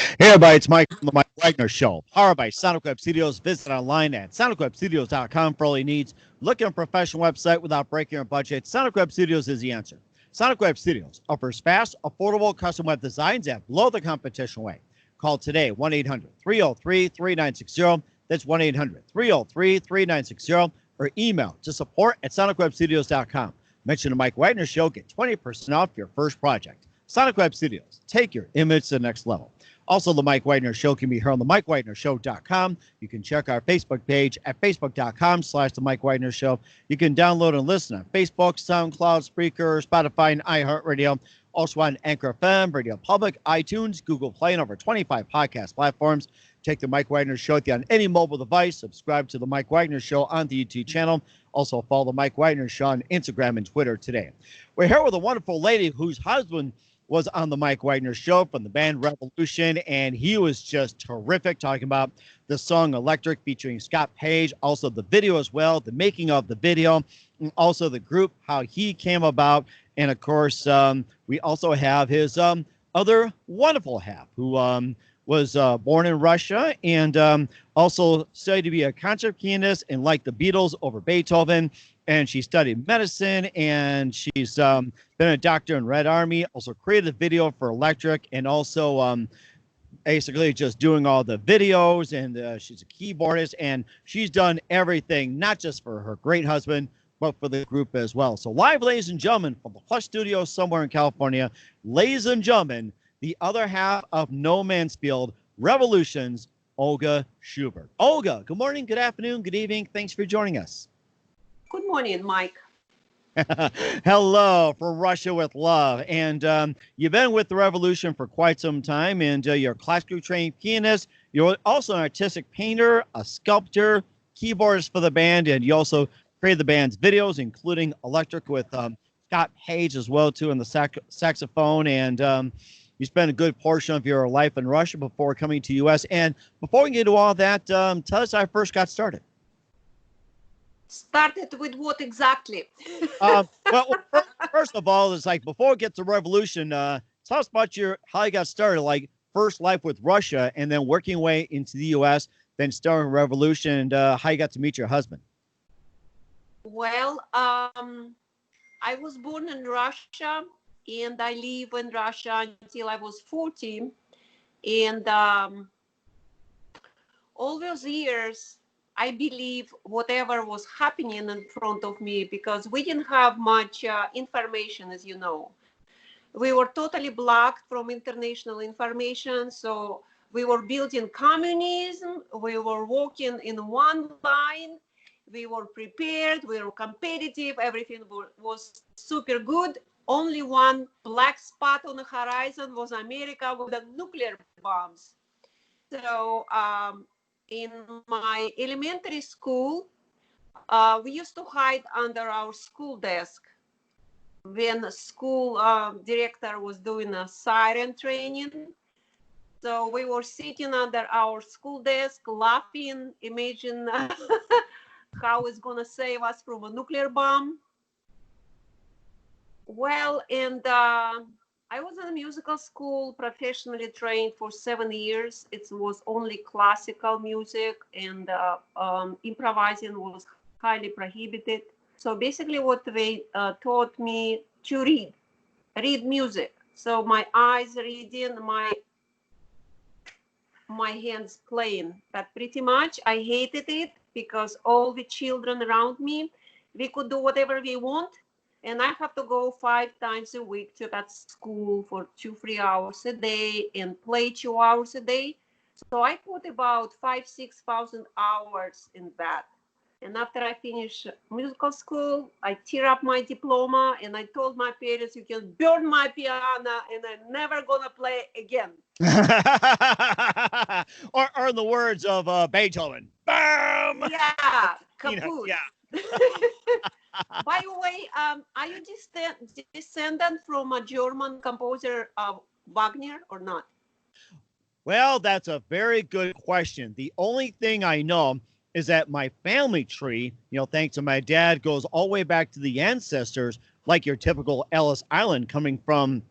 Hey everybody, it's Mike from the Mike Wagner Show, powered by Sonic Web Studios. Visit online at sonicwebstudios.com for all your needs. Looking at a professional website without breaking your budget? Sonic Web Studios is the answer. Sonic Web Studios offers fast, affordable custom web designs that blow the competition away. Call today, 1-800-303-3960. That's 1-800-303-3960. Or email to support at sonicwebstudios.com. Mention the Mike Wagner Show, get 20% off your first project. Sonic Web Studios, take your image to the next level. Also, the Mike Wagner Show can be heard on the MikeWagnerShow.com. You can check our Facebook page at Facebook.com/The Mike Wagner Show. You can download and listen on Facebook, SoundCloud, Spreaker, Spotify, and iHeartRadio. Also on Anchor FM, Radio Public, iTunes, Google Play, and over 25 podcast platforms. Take the Mike Wagner Show with you on any mobile device. Subscribe to the Mike Wagner Show on the YouTube channel. Also, follow the Mike Wagner Show on Instagram and Twitter today. We're here with a wonderful lady whose husband was on the Mike Wagner Show from the band Revolution, and he was just terrific, talking about the song Electric featuring Scott Page, also the video as well, the making of the video, and also the group, how he came about. And of course, we also have his other wonderful half, who was born in Russia and also studied to be a concert pianist and like the Beatles over Beethoven. And she studied medicine, and she's been a doctor in Red Army, also created a video for Electric, and also basically just doing all the videos. And she's a keyboardist, and she's done everything, not just for her great husband, but for the group as well. So live, ladies and gentlemen, from the Plush Studio somewhere in California, ladies and gentlemen, the other half of No Man's Field, Revolution's Olga Shubert. Olga, good morning, good afternoon, good evening. Thanks for joining us. Good morning, Mike. Hello, from Russia with love. And you've been with the Revolution for quite some time, and you're a classically trained pianist. You're also an artistic painter, a sculptor, keyboardist for the band, and you also created the band's videos, including Electric with Scott Page as well, too, on the saxophone. And you spent a good portion of your life in Russia before coming to U.S. And before we get into all that, tell us how I first got started. Started with what exactly? Well, first of all, it's like before we get to Revolution, tell us about how you got started, like first life with Russia, and then working way into the U.S., then starting Revolution, and how you got to meet your husband. Well, I was born in Russia, and I lived in Russia until I was 14, and all those years, I believe whatever was happening in front of me, because we didn't have much information, as you know. We were totally blocked from international information. So we were building communism. We were walking in one line. We were prepared. We were competitive. Everything was super good. Only one black spot on the horizon was America with the nuclear bombs. So, in my elementary school, we used to hide under our school desk when the school director was doing a siren training. So we were sitting under our school desk, laughing, imagine how it's going to save us from a nuclear bomb. Well, and I was in a musical school, professionally trained for 7 years. It was only classical music, and improvising was highly prohibited. So basically what they taught me to read music. So my eyes reading, my hands playing. But pretty much I hated it because all the children around me, we could do whatever we want. And I have to go 5 times a week to that school for 2-3 hours a day and play 2 hours a day. So I put about 5,000-6,000 hours in that. And after I finished musical school, I tear up my diploma and I told my parents, you can burn my piano and I'm never gonna play again. or in the words of Beethoven, bam! Yeah, kaput. Yeah. By the way, are you descendant from a German composer, Wagner, or not? Well, that's a very good question. The only thing I know is that my family tree, thanks to my dad, goes all the way back to the ancestors, like your typical Ellis Island coming from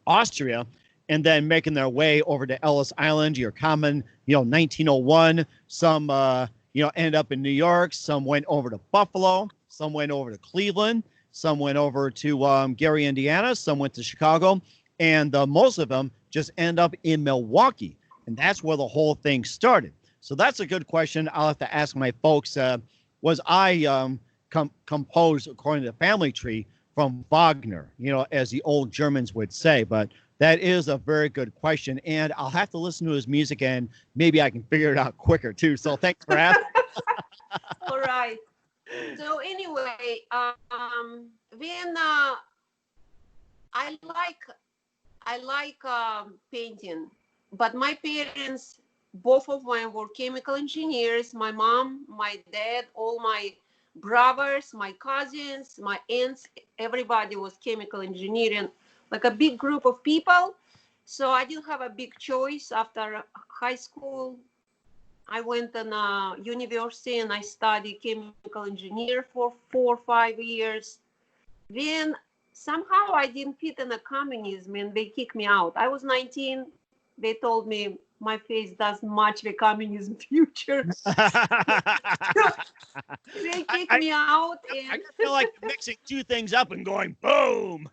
Austria. and then making their way over to Ellis Island, your common, 1901. Some, ended up in New York. Some went over to Buffalo. Some went over to Cleveland. Some went over to Gary, Indiana. Some went to Chicago. And most of them just end up in Milwaukee. And that's where the whole thing started. So that's a good question. I'll have to ask my folks. Was I composed according to the family tree from Wagner, as the old Germans would say? But that is a very good question. And I'll have to listen to his music and maybe I can figure it out quicker too. So thanks for asking. All right. So anyway, when I like painting, but my parents, both of them were chemical engineers. My mom, my dad, all my brothers, my cousins, my aunts, everybody was chemical engineering, like a big group of people. So I didn't have a big choice. After high school, I went to university and I studied chemical engineer for 4 or 5 years. Then somehow I didn't fit in the communism and they kicked me out. I was 19. They told me my face doesn't match the communism future. They kicked me out. And I feel like mixing two things up and going boom.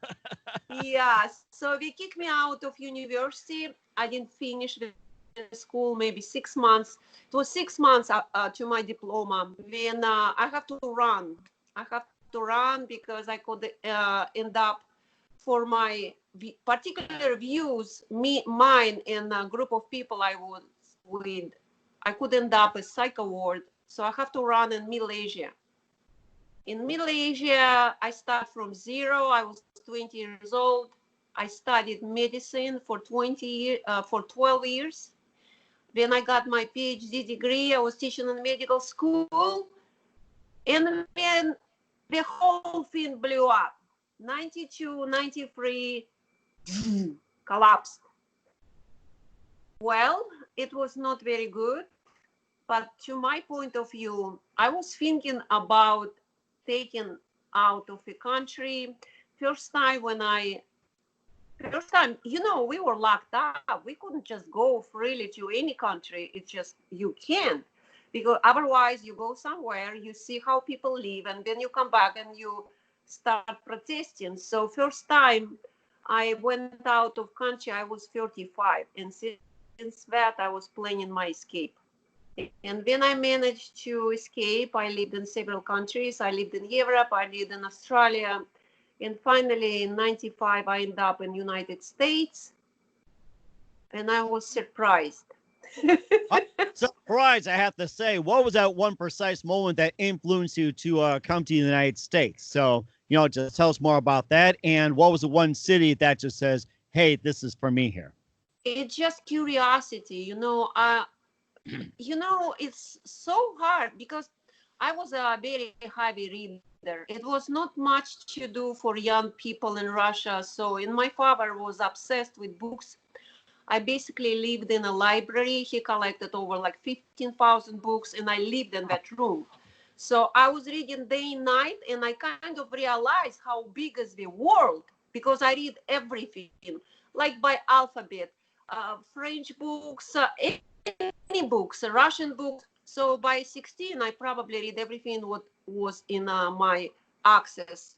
yeah, so they kicked me out of university. I didn't finish the school, maybe 6 months. It was 6 months to my diploma. Then I have to run. I have to run because I could end up, for my particular views, mine and a group of people I was with, I could end up a psycho ward. So I have to run in Middle Asia. In Middle Asia, I start from zero. I was 20 years old. I studied medicine for 12 years. Then I got my PhD degree. I was teaching in medical school. And then the whole thing blew up. 92, 93, collapsed. Well, it was not very good. But to my point of view, I was thinking about taking out of the country. First time, we were locked up. We couldn't just go freely to any country. It's just, you can't. Because otherwise you go somewhere, you see how people live, and then you come back and you start protesting. So first time I went out of country, I was 35. And since that, I was planning my escape. And when I managed to escape, I lived in several countries. I lived in Europe, I lived in Australia. And finally, in 95, I ended up in the United States. And I was surprised. Surprised, I have to say. What was that one precise moment that influenced you to come to the United States? So, just tell us more about that. And what was the one city that just says, hey, this is for me here? It's just curiosity. It's so hard because I was a very heavy reader. It was not much to do for young people in Russia. So, and my father was obsessed with books. I basically lived in a library. He collected over like 15,000 books, and I lived in that room. So I was reading day and night, and I kind of realized how big is the world because I read everything, like by alphabet, French books, any books, Russian books. So by 16, I probably read everything what was in my access.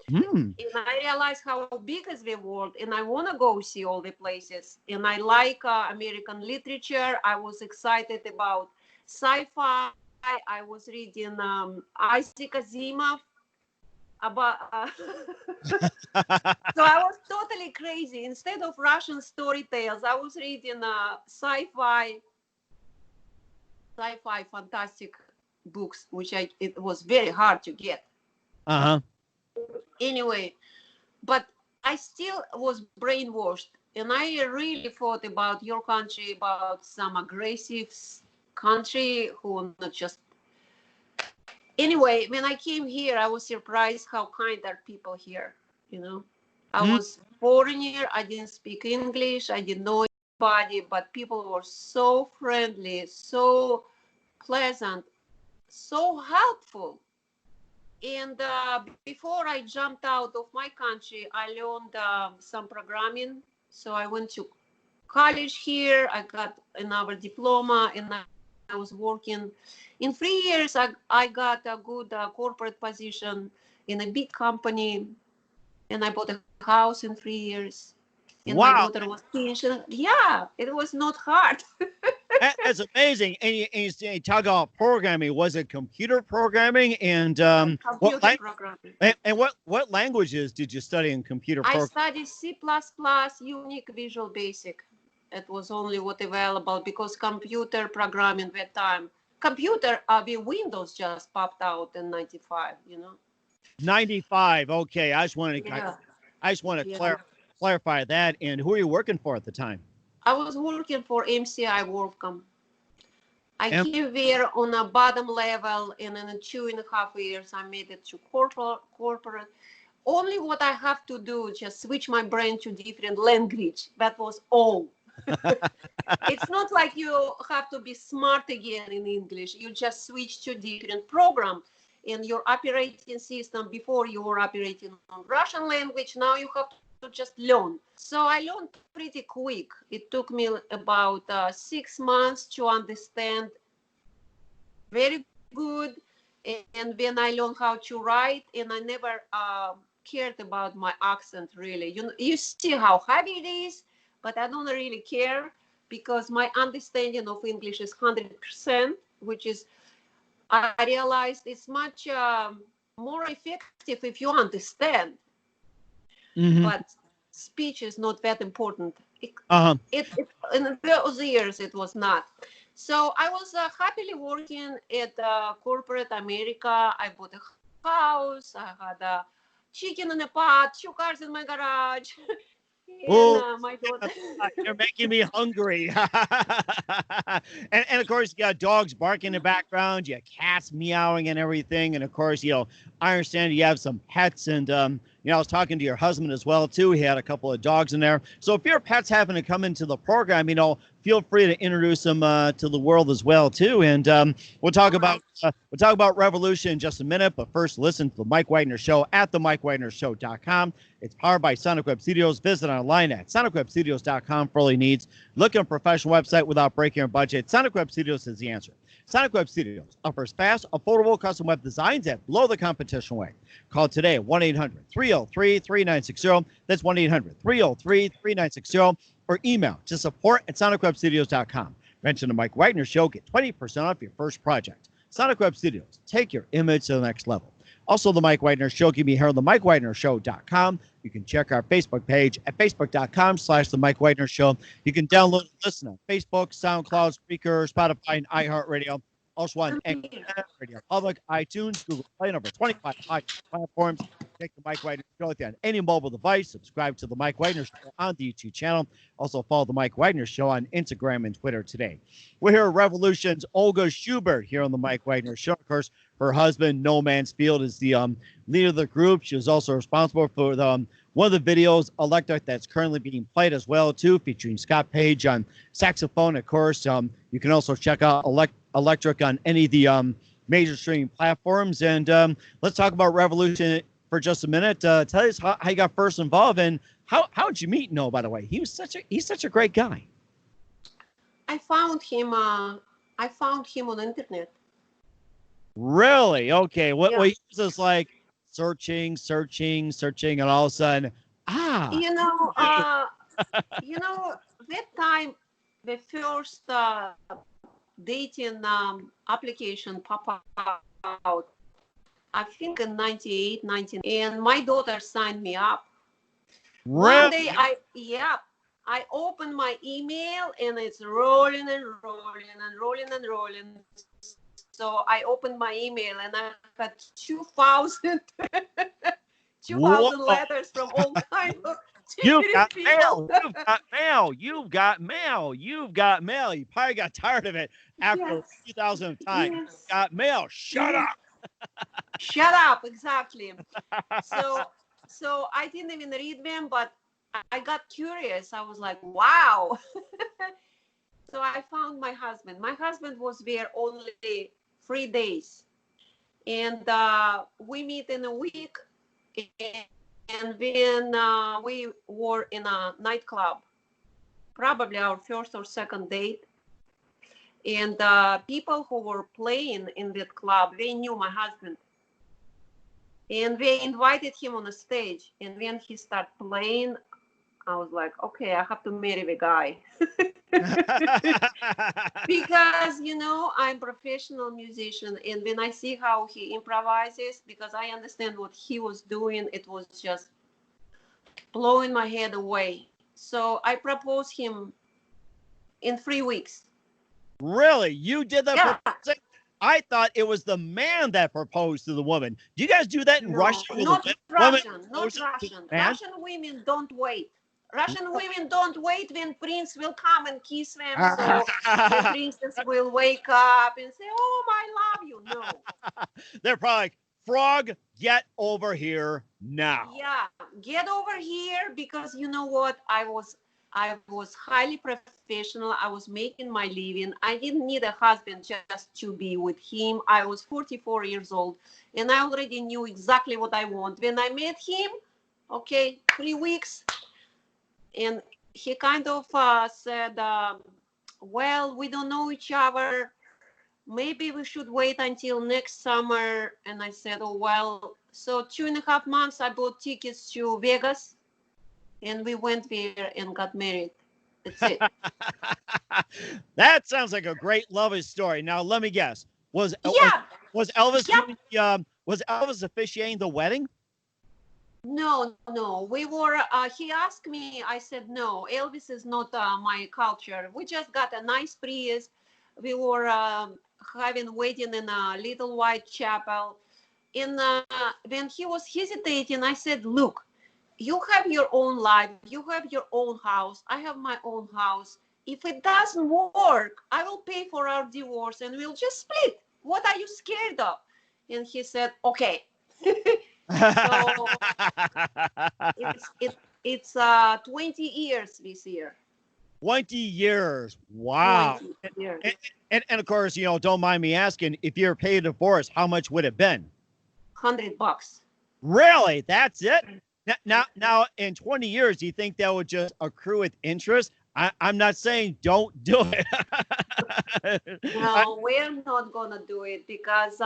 And I realized how big is the world, and I want to go see all the places. And I like American literature. I was excited about sci-fi. I was reading Isaac Asimov about. So I was totally crazy. Instead of Russian story tales, I was reading sci-fi fantastic books, which it was very hard to get. Anyway, but I still was brainwashed, and I really thought about your country, about some aggressive country who not just. Anyway, when I came here, I was surprised how kind are people here. I was foreigner. I didn't speak English. I didn't know anybody, but people were so friendly, so pleasant, so helpful. And before I jumped out of my country, I learned some programming. So I went to college here. I got another diploma, and I was working. In 3 years, I got a good corporate position in a big company, and I bought a house in 3 years. And my Wow, daughter was pensioned. Yeah, it was not hard. that's amazing. And you talk about programming. Was it computer programming? And Computer programming. and what languages did you study in computer I programming? studied C++, Unique, Visual Basic. It was only what available because computer programming that time. Computer, the Windows just popped out in 95, 95. Okay, Yeah, I just want to yeah. clarify that. And who are you working for at the time? I was working for MCI WorldCom. I And came there on a bottom level, and in 2.5 years, I made it to corporate. Only what I have to do, just switch my brain to different language. That was all. It's not like you have to be smart again in English. You just switch to different program in your operating system. Before you were operating on Russian language, now you have to just learn. So I learned pretty quick. It took me about 6 months to understand very good. And then I learned how to write, and I never cared about my accent really. You see how heavy it is, but I don't really care because my understanding of English is 100%, which is, I realized it's much more effective if you understand, mhm. but speech is not that important. Uh-huh. In those years, it was not. So I was happily working at corporate America. I bought a house. I had a chicken in a pot, 2 cars in my garage, and Oh, my daughter. you're making me hungry. And of course, you got dogs barking in the background, you got cats meowing and everything. And of course, I understand you have some pets. And I was talking to your husband as well too. He had a couple of dogs in there. So if your pets happen to come into the program, feel free to introduce them to the world as well too. And we'll talk about Revolution in just a minute. But first, listen to the Mike Wagner Show at themikewagnershow.com. It's powered by Sonic Web Studios. Visit online at sonicwebstudios.com for all your needs. Look at a professional website without breaking your budget. Sonic Web Studios is the answer. Sonic Web Studios offers fast, affordable custom web designs that blow the competition away. Call today at 1-800-303-3960. That's 1-800-303-3960. Or email to support@sonicwebstudios.com. Mention the Mike Wagner Show. Get 20% off your first project. Sonic Web Studios. Take your image to the next level. Also, the Mike Wagner Show can be heard on the MikeWagnerShow.com. You can check our Facebook page at Facebook.com/the Mike Wagner Show. You can download and listen on Facebook, SoundCloud, Spreaker, Spotify, and iHeartRadio. Also on Anchor, Radio Public, iTunes, Google Play, and over 25 podcast platforms. Take the Mike Wagner Show with you on any mobile device. Subscribe to the Mike Wagner Show on the YouTube channel. Also follow the Mike Wagner Show on Instagram and Twitter today. We're here at Revolution's Olga Shubert here on the Mike Wagner Show. Of course, her husband, No Man's Field, is the leader of the group. She was also responsible for one of the videos, Electric, that's currently being played as well, too, featuring Scott Page on saxophone. Of course, you can also check out Electric on any of the major streaming platforms. And let's talk about Revolution for just a minute. Tell us how you got first involved, and how did you meet No, by the way? He's such a great guy. I found him on the internet. Really? Okay. What Yeah. he was just like searching, and all of a sudden, That time the first dating application popped out, I think in 98, 19, and my daughter signed me up. One day I opened my email and it's rolling and rolling and rolling and rolling. So I opened my email and I got 2,000 letters from all kinds of You've got people. mail. You've got mail. You've got mail. You've got mail. You probably got tired of it after 2,000 times. Yes. You've got mail. Shut up. Shut up. Exactly. So I didn't even read them, but I got curious. I was like, wow. So I found my husband. My husband was there only 3 days. And we meet in a week. And when we were in a nightclub, probably our first or second date, and people who were playing in that club, they knew my husband. And they invited him on a stage. And when he started playing, I was like, okay, I have to marry the guy. Because, you know, I'm a professional musician. And when I see how he improvises, because I understand what he was doing, it was just blowing my head away. So I proposed him in 3 weeks. Really? You did that Yeah. proposing? I thought it was the man that proposed to the woman. Do you guys do that in No, Russia? not Women Russian, not propose to the Russian. man? Russian women don't wait. Russian women don't wait when prince will come and kiss them. So the princess will wake up and say, "Oh, I love you." No. They're probably like, frog, get over here now. Yeah, get over here, because you know what? I was highly professional. I was making my living. I didn't need a husband just to be with him. I was 44 years old, and I already knew exactly what I want. When I met him, okay, 3 weeks, and he kind of said, well, we don't know each other. Maybe we should wait until next summer. And I said, oh, well, so 2.5 months, I bought tickets to Vegas, and we went there and got married. That's it. That sounds like a great loving story. Now, let me guess. Was Yeah. Elvis Yeah. doing was Elvis officiating the wedding? No. We were, he asked me, I said, no, Elvis is not my culture. We just got a nice Prius. We were having wedding in a little white chapel. And when he was hesitating, I said, look, you have your own life. You have your own house. I have my own house. If it doesn't work, I will pay for our divorce and we'll just split. What are you scared of? And he said, okay. So it's 20 years this year. 20 years. Wow. 20 years. And of course, you know, don't mind me asking, if you were paid a divorce, how much would it have been? $100. Really? That's it? Now, in 20 years, do you think that would just accrue with interest? I'm not saying don't do it. No, we're not gonna do it because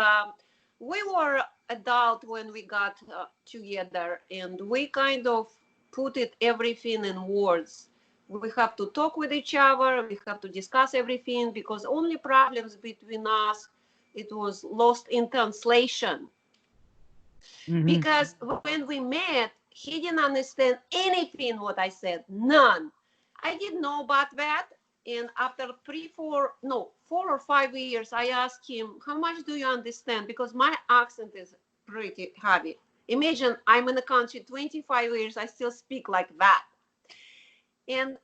we were adult when we got together, and we kind of put it everything in words. We have to talk with each other. We have to discuss everything, because only problems between us, it was lost in translation. Mhm. Because when we met, he didn't understand anything what I said, none. I didn't know about that. And after 4 or 5 years, I asked him, how much do you understand? Because my accent is pretty heavy. Imagine I'm in the country 25 years, I still speak like that. And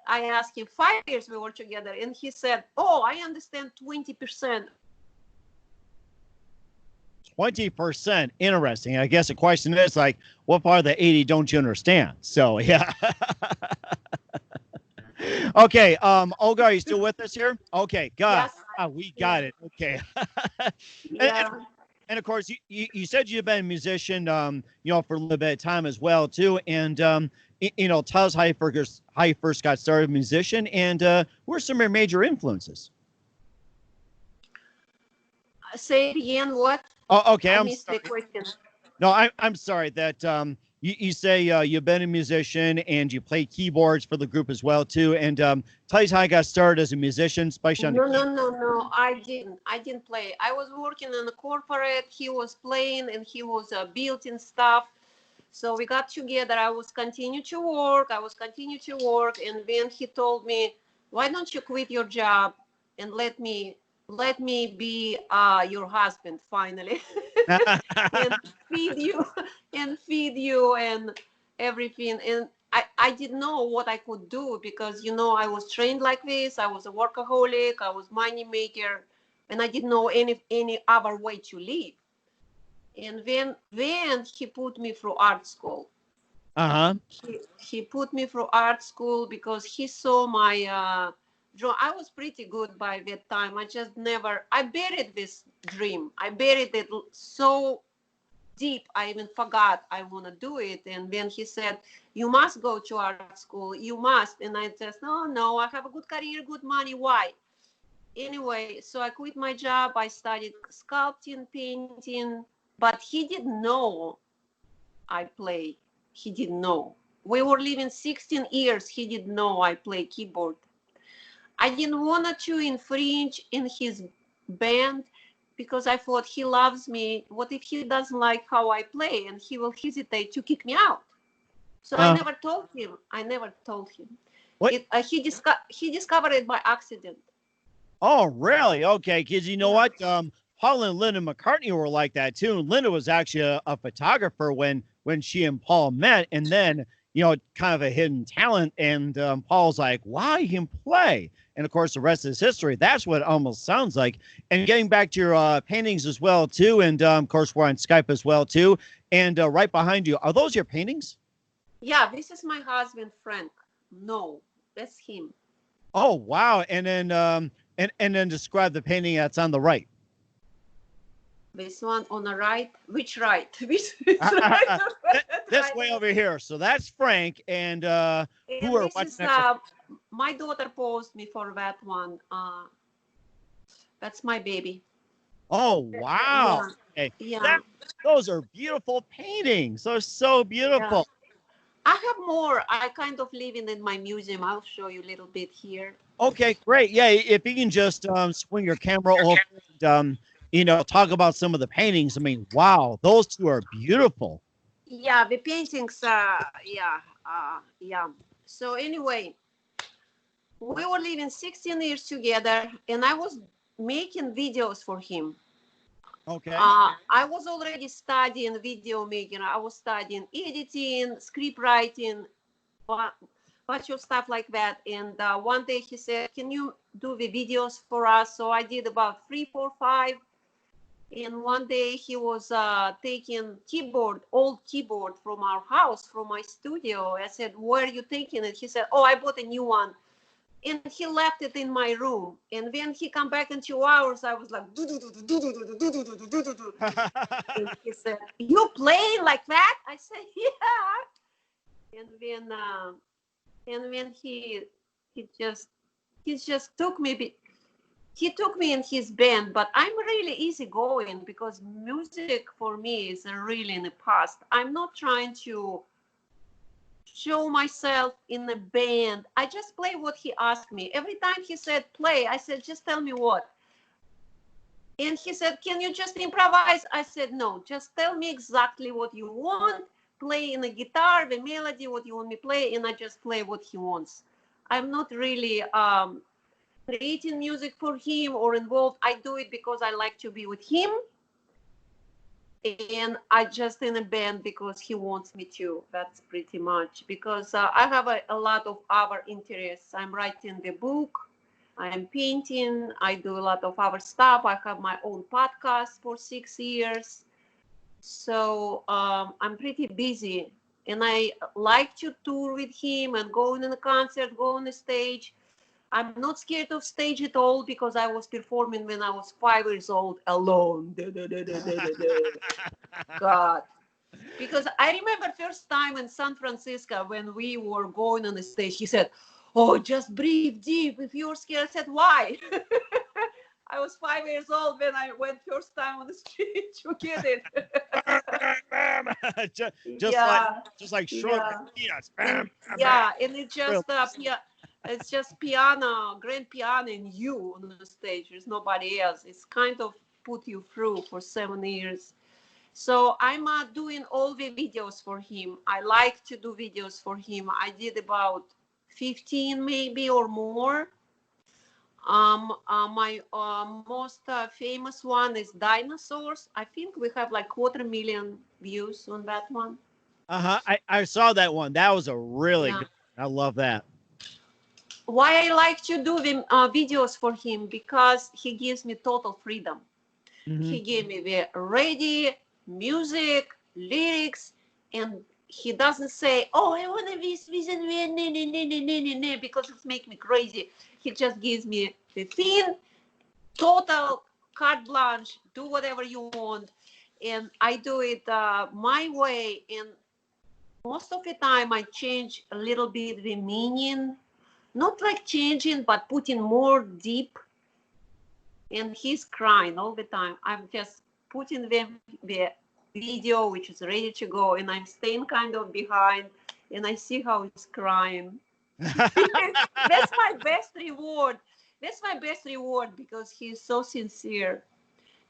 I asked him, 5 years we were together, and he said, oh, I understand 20%. 20%. Interesting. I guess the question is like, what part of the 80 don't you understand? So yeah. Okay. Olga, are you still with us here? Okay, God. Yes. We got it. Okay. Yeah. And of course, you said you've been a musician, you know, for a little bit of time as well too. And you know, tell us how you first got started as a musician, and what are some of your major influences? Say it again, what? Oh, okay. I I'm missed sorry. the question. No, I'm sorry that you say you've been a musician and you play keyboards for the group as well too. And tell us how you got started as a musician, especially on the No. I didn't play. I was working in a corporate. He was playing and he was building stuff. So we got together. I was continue to work. And then he told me, why don't you quit your job and let me be your husband finally, and feed you and everything. And I didn't know what I could do, because you know I was trained like this. I was a workaholic. I was money maker, and I didn't know any other way to live. And then he put me through art school. Uh-huh. He put me through art school because he saw my draw. I was pretty good by that time. I buried this dream. I buried it deep. I even forgot I want to do it. And then he said, you must go to art school. You must. And I just, no, I have a good career, good money. Why? Anyway, so I quit my job. I studied sculpting, painting, but he didn't know I play. He didn't know. We were living 16 years. He didn't know I play keyboard. I didn't want to infringe in his band because I thought he loves me. What if he doesn't like how I play and he will hesitate to kick me out? So I never told him. I never told him. What? He discovered it by accident. Oh, really? Okay, because you know what? Paul and Linda McCartney were like that too. And Linda was actually a photographer when she and Paul met, and then kind of a hidden talent. And Paul's like, "Wow, you can play." And of course, the rest is history. That's what it almost sounds like. And getting back to your paintings as well too, and of course we're on Skype as well too. And right behind you, are those your paintings? Yeah, this is my husband Frank. No, that's him. Oh wow! And then and then describe the painting that's on the right. This one on the right. Which right? Which right? This way over here. So that's Frank. And who are this is, my daughter posed me for that one. That's my baby. Oh wow! Yeah. Okay. Yeah. Those are beautiful paintings. They're so beautiful. Yeah. I have more. I kind of living in my museum. I'll show you a little bit here. Okay, great. Yeah, if you can just swing your camera over and talk about some of the paintings. I mean, wow, those two are beautiful. Yeah, the paintings. Yeah. So anyway, we were living 16 years together, and I was making videos for him. Okay. I was already studying video making. I was studying editing, script writing, bunch of stuff like that. And one day he said, "Can you do the videos for us?" So I did about 3, 4, 5. And one day he was taking old keyboard from our house, from my studio. I said, "Where are you taking it?" He said, "Oh, I bought a new one." And he left it in my room. And when he come back in 2 hours, I was like, and he said, "You play like that?" I said, "Yeah." And when he just took me. He took me in his band, but I'm really easygoing because music for me is really in the past. I'm not trying to show myself in a band. I just play what he asked me. Every time he said play, I said, "Just tell me what." And he said, "Can you just improvise?" I said, "No, just tell me exactly what you want. Play in a guitar, the melody, what you want me to play, and I just play what he wants." I'm not really creating music for him or involved. I do it because I like to be with him, and I just in a band because he wants me to. That's pretty much because I have a lot of other interests. I'm writing the book, I'm painting, I do a lot of other stuff. I have my own podcast for 6 years, so I'm pretty busy, and I like to tour with him and go in a concert, go on the stage. I'm not scared of stage at all because I was performing when I was 5 years old alone. God. Because I remember first time in San Francisco when we were going on the stage, he said, "Oh, just breathe deep. If you're scared," I said, "Why?" I was 5 years old when I went first time on the stage. You get it? just like short peanuts. And it's just piano, grand piano, and you on the stage. There's nobody else. It's kind of put you through for 7 years. So I'm doing all the videos for him. I like to do videos for him. I did about 15 maybe or more. My most famous one is dinosaurs. I think we have like 250,000 views on that one. I saw that one. That was a really good one. I love that. Why I like to do the videos for him, because he gives me total freedom. He gave me the ready music, lyrics, and he doesn't say, "Oh, I want to this, and because it makes me crazy." He just gives me the thing, total carte blanche, do whatever you want. and I do it my way. And most of the time, I change a little bit the meaning, not like changing, but putting more deep. And he's crying all the time. I'm just putting the video, which is ready to go, and I'm staying kind of behind, and I see how he's crying. That's my best reward. That's my best reward because he's so sincere.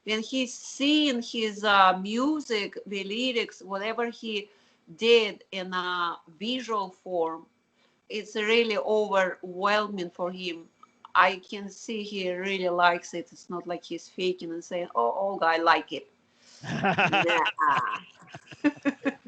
When he's seeing his music, the lyrics, whatever he did in a visual form, it's really overwhelming for him. I can see he really likes it. It's not like he's faking and saying, "Oh, Olga, I like it." Nah.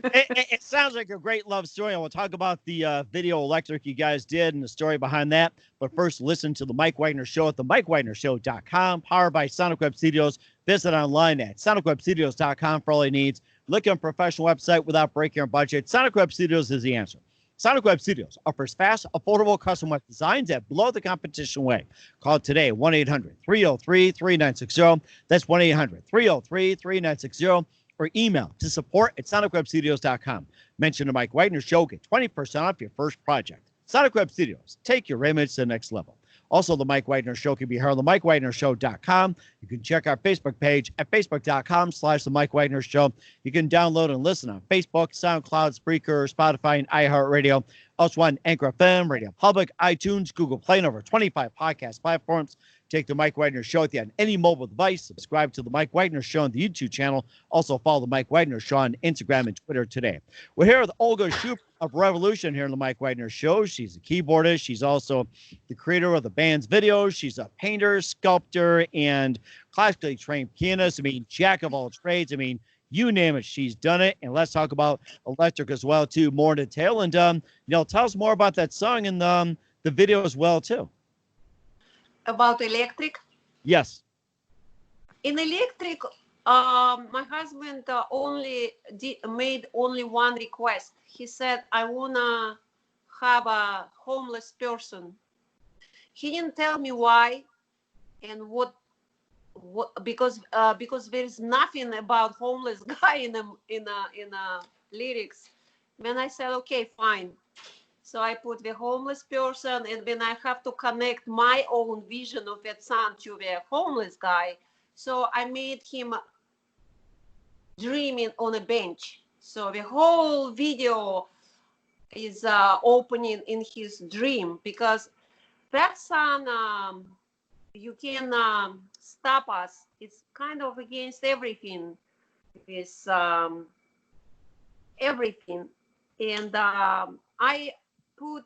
It sounds like a great love story, and we'll talk about the video electric you guys did and the story behind that. But first, listen to the Mike Wagner Show at the MikeWagnerShow.com, powered by Sonic Web Studios. Visit online at SonicWebStudios.com for all your needs. Look at a professional website without breaking your budget. Sonic Web Studios is the answer. Sonic Web Studios offers fast, affordable custom web designs at below the competition way. Call today, 1-800-303-3960. That's 1-800-303-3960. Or email to support@sonicwebstudios.com. Mention the Mike Wagner Show. Get 20% off your first project. Sonic Web Studios. Take your image to the next level. Also, the Mike Wagner Show can be heard on the MikeWagnerShow.com. You can check our Facebook page at Facebook.com/The Mike Wagner Show. You can download and listen on Facebook, SoundCloud, Spreaker, Spotify, and iHeartRadio. Also on Anchor FM, Radio Public, iTunes, Google Play, and over 25 podcast platforms. Take the Mike Wagner Show with you on any mobile device. Subscribe to the Mike Wagner Show on the YouTube channel. Also follow the Mike Wagner Show on Instagram and Twitter today. We're here with Olga Shubert of Revolushn here on the Mike Wagner Show. She's a keyboardist. She's also the creator of the band's videos. She's a painter, sculptor, and classically trained pianist. I mean, jack of all trades. I mean, you name it, she's done it. And let's talk about electric as well, too, more in detail. And, tell us more about that song and the video as well, too. About electric? Yes. In electric, my husband made only one request. He said, "I wanna have a homeless person." He didn't tell me why and what because there is nothing about homeless guy in a lyrics. Then I said, okay, fine. So I put the homeless person, and then I have to connect my own vision of that song to the homeless guy. So I made him dreaming on a bench. So the whole video is opening in his dream, because that song, You Can Stop Us, it's kind of against everything, this everything. And I put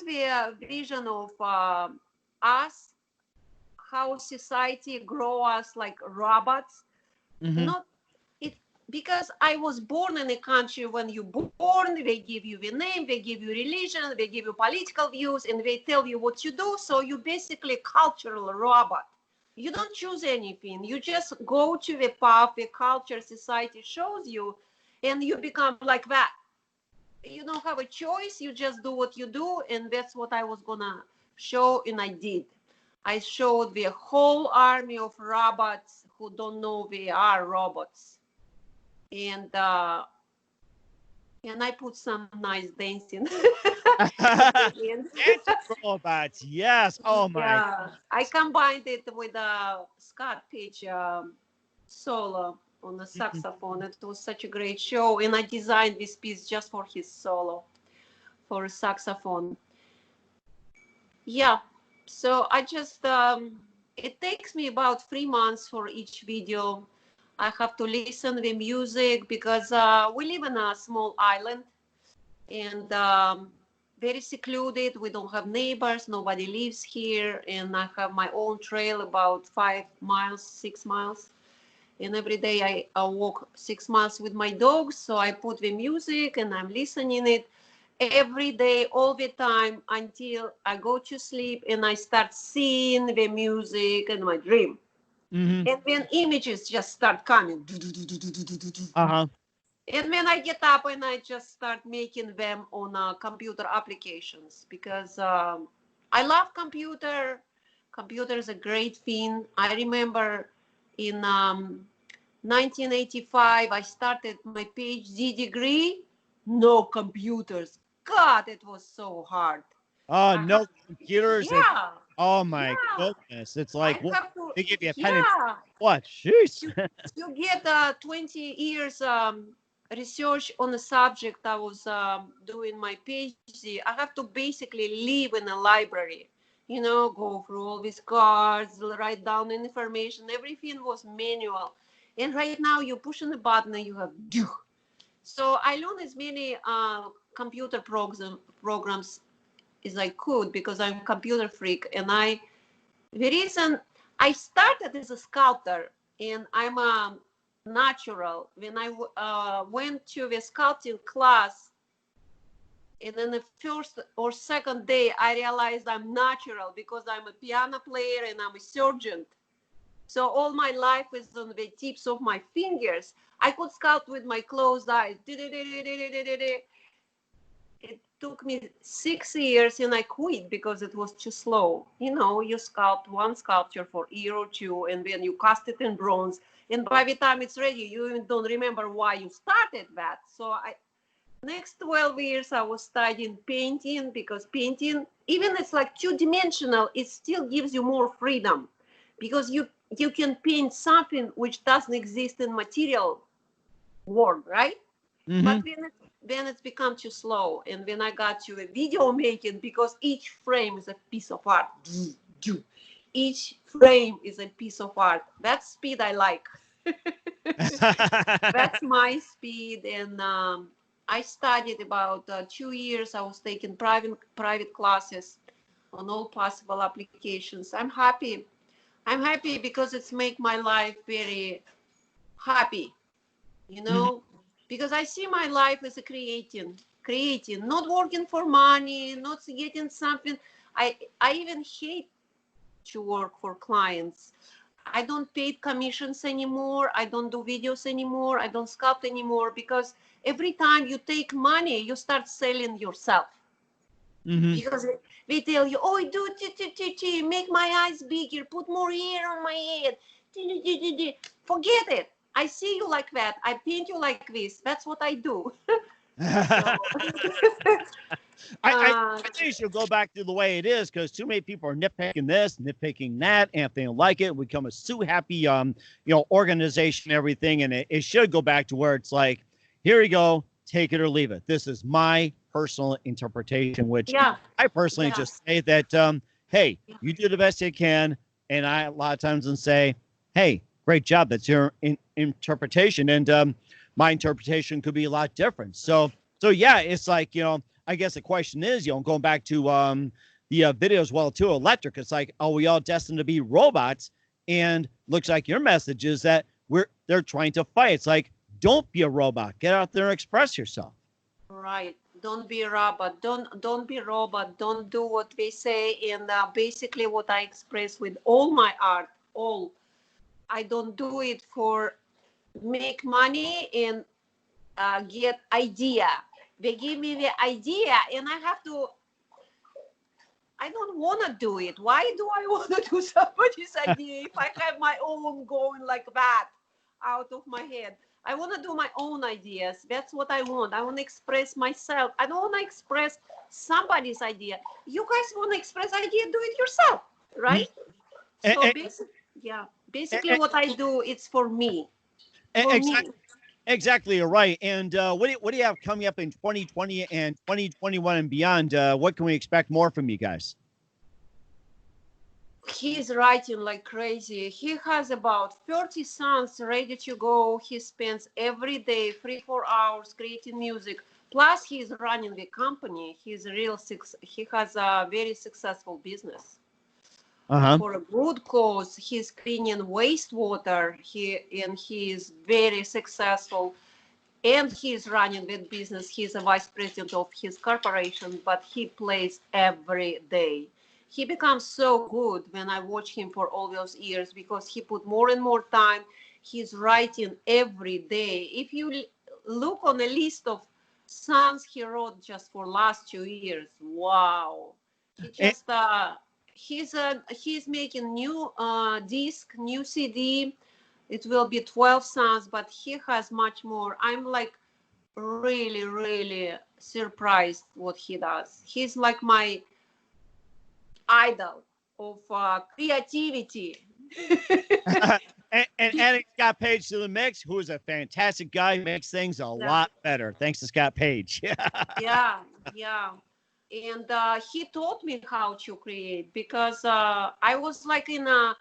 the vision of us, how society grow us like robots. Mm-hmm. Not it, because I was born in a country when you born, they give you the name, they give you religion, they give you political views, and they tell you what you do. So you basically cultural robot. You don't choose anything. You just go to the path the culture society shows you, and you become like that. You don't have a choice. You just do what you do, and that's what I was gonna show, and I did. I showed the whole army of robots who don't know they are robots, and I put some nice dancing. Robots, yes. Oh my. Yeah, I combined it with a Scott Page solo on the saxophone. It was such a great show, and I designed this piece just for his solo, for a saxophone. Yeah, so I just it takes me about 3 months for each video. I have to listen to the music because we live in a small island, and very secluded. We don't have neighbors. Nobody lives here, and I have my own trail about 5 miles, 6 miles. And every day I walk 6 miles with my dogs. So I put the music and I'm listening it every day, all the time, until I go to sleep and I start seeing the music in my dream. Mm-hmm. And then images just start coming. Uh-huh. And then I get up and I just start making them on computer applications, because I love computer. Computer is a great thing. I remember in 1985, I started my PhD degree. No computers. God, it was so hard. Oh, I have, no computers. yeah, Oh my yeah. goodness. It's I like, what? have to, They give you a pen and yeah. what? Jeez. You get 20 years research on the subject. I was doing my PhD. I have to basically live in a library, go through all these cards, write down information. Everything was manual. And right now you're pushing a button and you have do. So I learned as many computer programs as I could because I'm a computer freak. And the reason I started as a sculptor, and I'm a natural. When I went to the sculpting class, and then the first or second day, I realized I'm natural because I'm a piano player and I'm a surgeon. So all my life is on the tips of my fingers. I could sculpt with my closed eyes. It took me 6 years and I quit because it was too slow. You sculpt one sculpture for a year or two and then you cast it in bronze. And by the time it's ready, you even don't remember why you started that. So next 12 years, I was studying painting because painting, even it's like two-dimensional, it still gives you more freedom because you can paint something which doesn't exist in material world, right? Mm-hmm. But then it's become too slow. And when I got to the video making, because each frame is a piece of art. Each frame is a piece of art. That speed I like. That's my speed. And I studied about 2 years. I was taking private classes on all possible applications. I'm happy. I'm happy because it's make my life very happy. Mhm. Because I see my life as a creating, not working for money, not getting something. I even hate to work for clients. I don't pay commissions anymore. I don't do videos anymore. I don't sculpt anymore because every time you take money, you start selling yourself. Mhm. Because they tell you, oh, do make my eyes bigger, put more hair on my head. Forget it. I see you like that. I paint you like this. That's what I do. So, I uh, I think you should go back to the way it is because too many people are nitpicking this, nitpicking that, and if they don't like it, we become a sue happy organization, everything, and it should go back to where it's like, here you go, take it or leave it. This is my personal interpretation, which yeah, I personally yeah, just say that hey, you do the best you can, and I a lot of times and say, hey, great job, that's your interpretation, and my interpretation could be a lot different. So yeah, it's like I guess the question is, going back to the video as well too, electric. It's like, are we all destined to be robots? And looks like your message is that they're trying to fight. It's like, don't be a robot. Get out there and express yourself. right. Don't be a robot. Don't be a robot. Don't do what they say. And basically, what I express with all my art, all I don't do it for make money and get idea. They give me the idea, and I have to. I don't want to do it. Why do I want to do somebody's idea if I have my own going like that out of my head? I want to do my own ideas. That's what I want. I want to express myself. I don't want to express somebody's idea. You guys want to express idea, do it yourself, right? So basically what I do, it's for me. For me. Exactly. Exactly, you're right. And what do you have coming up in 2020 and 2021 and beyond? What can we expect more from you guys? He's writing like crazy. He has about 30 songs ready to go. He spends every day 3-4 hours creating music. Plus, he's running the company. He has a very successful business Uh huh. for a good cause. He's cleaning wastewater. He is very successful, and he's running that business. He's a vice president of his corporation, but he plays every day. He becomes so good when I watch him for all those years because he put more and more time. He's writing every day. If you look on a list of songs he wrote just for last 2 years, wow! He just he's making new disc, new CD. It will be 12 sons, but he has much more. I'm like really, really surprised what he does. He's like my idol of creativity. And adding Scott Page to the mix, who is a fantastic guy, makes things a lot better. Thanks to Scott Page. Yeah, yeah. And he taught me how to create because I was like in a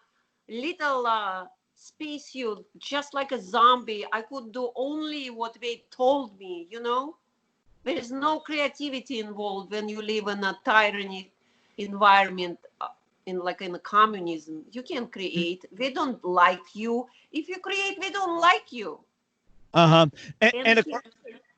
little spacesuit, just like a zombie. I could do only what they told me, you know? There is no creativity involved when you live in a tyranny environment, in a communism. You can't create. They don't like you. If you create, they don't like you. Uh-huh. And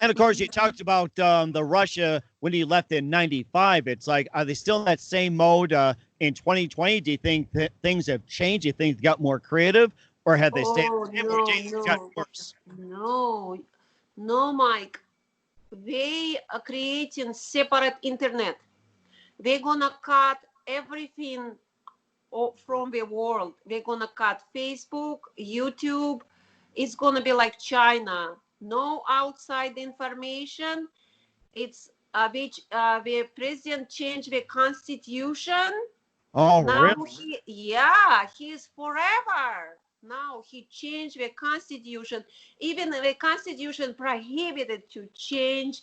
And of course, you talked about the Russia when he left in '95. It's like, are they still in that same mode in 2020? Do you think that things have changed? Do you think they got more creative, or have they stayed oh the same, or do you think it's gotten no, worse? no, no, Mike. They are creating separate internet. They're gonna cut everything from the world. They're gonna cut Facebook, YouTube. It's gonna be like China. No outside information. It's the president changed the constitution. Oh, Now really? he's forever. Now he changed the constitution. Even the constitution prohibited to change.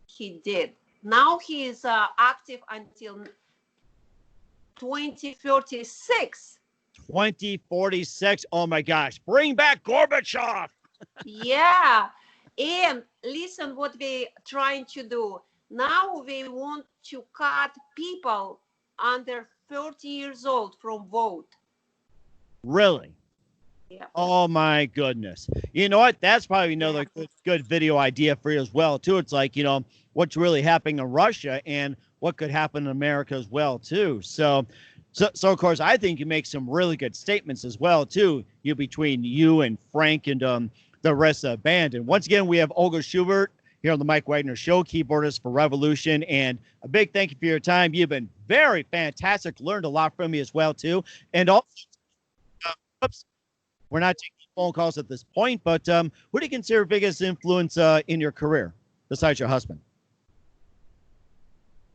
He did. Now he is active until 2036. 2046. Oh my gosh! Bring back Gorbachev. Yeah. And listen what they trying to do. Now they want to cut people under 30 years old from vote. Really? Yeah. Oh my goodness. You know what? That's probably another Yeah. good video idea for you as well, too. It's like, what's really happening in Russia and what could happen in America as well, too. So of course, I think you make some really good statements as well, too. Between you and Frank and the rest of the band. And once again, we have Olga Shubert here on the Mike Wagner Show, keyboardist for Revolushn. And a big thank you for your time. You've been very fantastic. Learned a lot from you as well, too. And also, oops, we're not taking phone calls at this point, but who do you consider biggest influence in your career besides your husband?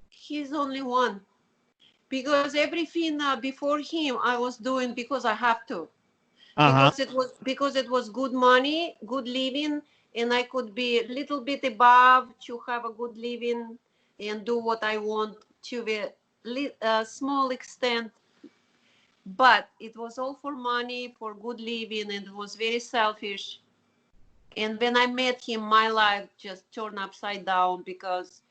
He's only one. Because everything before him I was doing because I have to. Uh-huh. Because it was good money, good living, and I could be a little bit above to have a good living and do what I want to a small extent. But it was all for money, for good living, and it was very selfish. And when I met him, my life just turned upside down because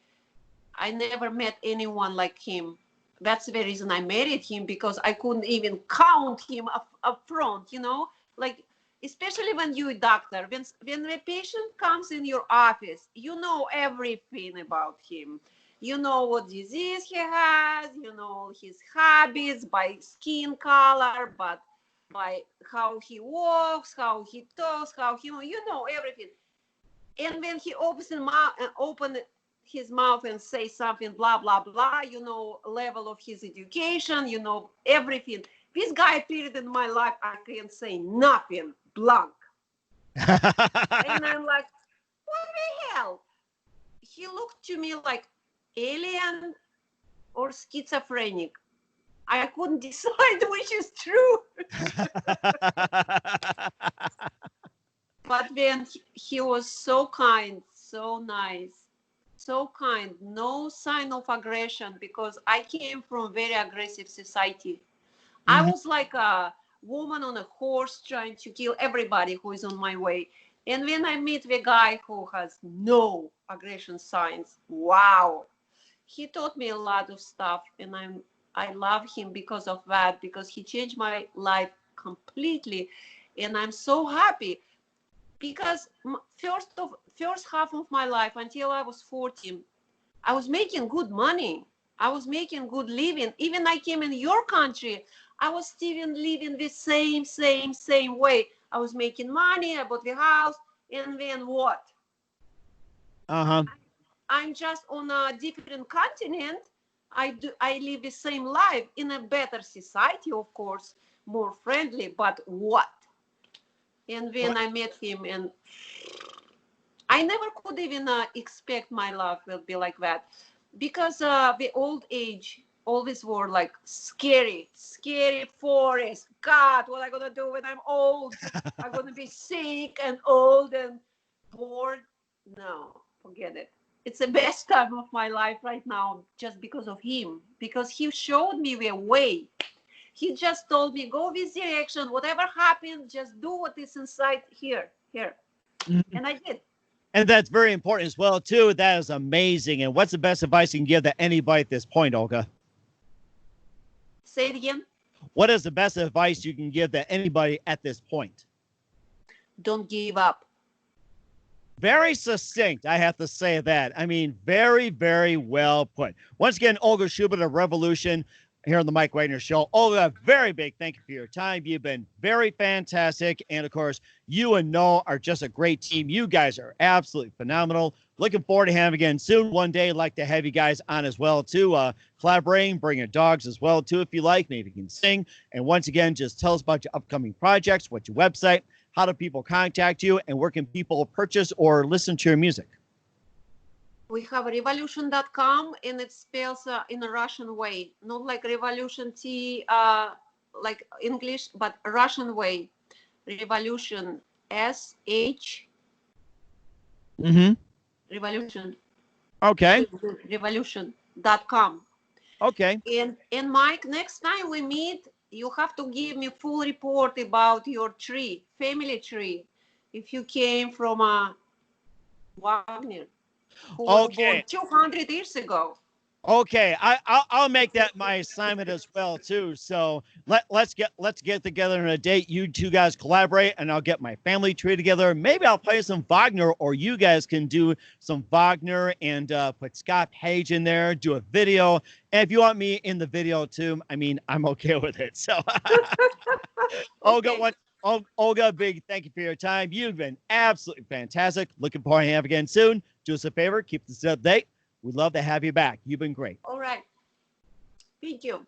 I never met anyone like him. That's the reason I married him, because I couldn't even count him up front, like, especially when you're a doctor, when a patient comes in your office, you know everything about him. You know what disease he has, you know his habits by skin color, but by how he walks, how he talks, you know everything. And when he open his mouth and say something, blah, blah, blah, you know, level of his education, you know, everything. This guy appeared in my life, I can't say nothing, blank. And I'm like, what the hell? He looked to me like alien or schizophrenic. I couldn't decide which is true. But then he was so kind, so nice, so kind, no sign of aggression, because I came from very aggressive society. I was like a woman on a horse trying to kill everybody who is on my way. And when I meet the guy who has no aggression signs, wow, he taught me a lot of stuff, and I love him because of that, because he changed my life completely, and I'm so happy. Because first half of my life until I was 14, I was making good money. I was making good living. Even I came in your country, I was still living the same way. I was making money, I bought the house, and then what? Uh-huh. I'm just on a different continent. I live the same life in a better society, of course, more friendly, but what? And when I met him, and I never could even expect my life will be like that, because the old age always were like scary, scary forest. God, what am I gonna do when I'm old? I'm gonna be sick and old and bored. No, forget it. It's the best time of my life right now, just because of him, because he showed me the way. He just told me, go this direction, whatever happens, just do what is inside here. Mhm. And I did. And that's very important as well, too. That is amazing. And what's the best advice you can give to anybody at this point, Olga? Say it again. What is the best advice you can give to anybody at this point? Don't give up. Very succinct, I have to say that. I mean, very, very well put. Once again, Olga Shubert of Revolushn here on the Mike Wagner Show. Olga, very big thank you for your time. You've been very fantastic. And of course, you and Noah are just a great team. You guys are absolutely phenomenal. Looking forward to having again soon. One day, I'd like to have you guys on as well, too. Collaborating, bring your dogs as well, too, if you like. Maybe you can sing. And once again, just tell us about your upcoming projects, what's your website, how do people contact you, and where can people purchase or listen to your music? We have revolution.com, and it spells in a Russian way, not like revolution T, like English, but Russian way. Revolution, SH, Mm-hmm. revolution, Okay. revolution.com. Okay. And Mike, next time we meet, you have to give me full report about your tree, family tree. If you came from a Wagner, who was born Okay. 200 years ago. Okay. I'll make that my assignment as well, too. So let's get together on a date. You two guys collaborate, and I'll get my family tree together. Maybe I'll play some Wagner, or you guys can do some Wagner and put Scott Page in there, do a video. And if you want me in the video too, I mean, I'm okay with it. So Olga, Okay. Olga, big thank you for your time. You've been absolutely fantastic. Looking forward to having you again soon. Do us a favor, keep this update. We'd love to have you back. You've been great. All right. Thank you.